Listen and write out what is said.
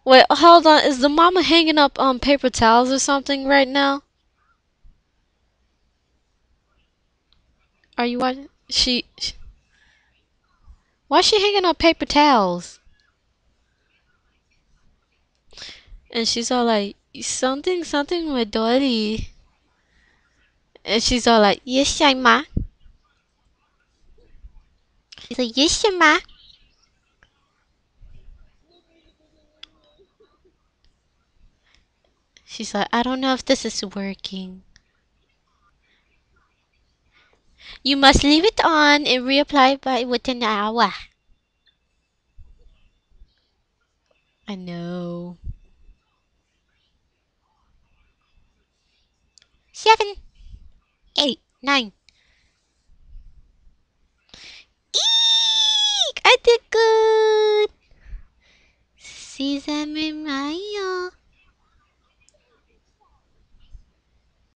Wait, hold on. Is the mama hanging up paper towels or something right now? Are you watching? Why is she hanging up paper towels? And she's all like, something, something with Dolly. And she's all like, yes, ma. She's like, yes, ma. She's like, I don't know if this is working. You must leave it on and reapply by within an hour. I know. 7, 8, 9. Eek! I did good. Sesame Mayo.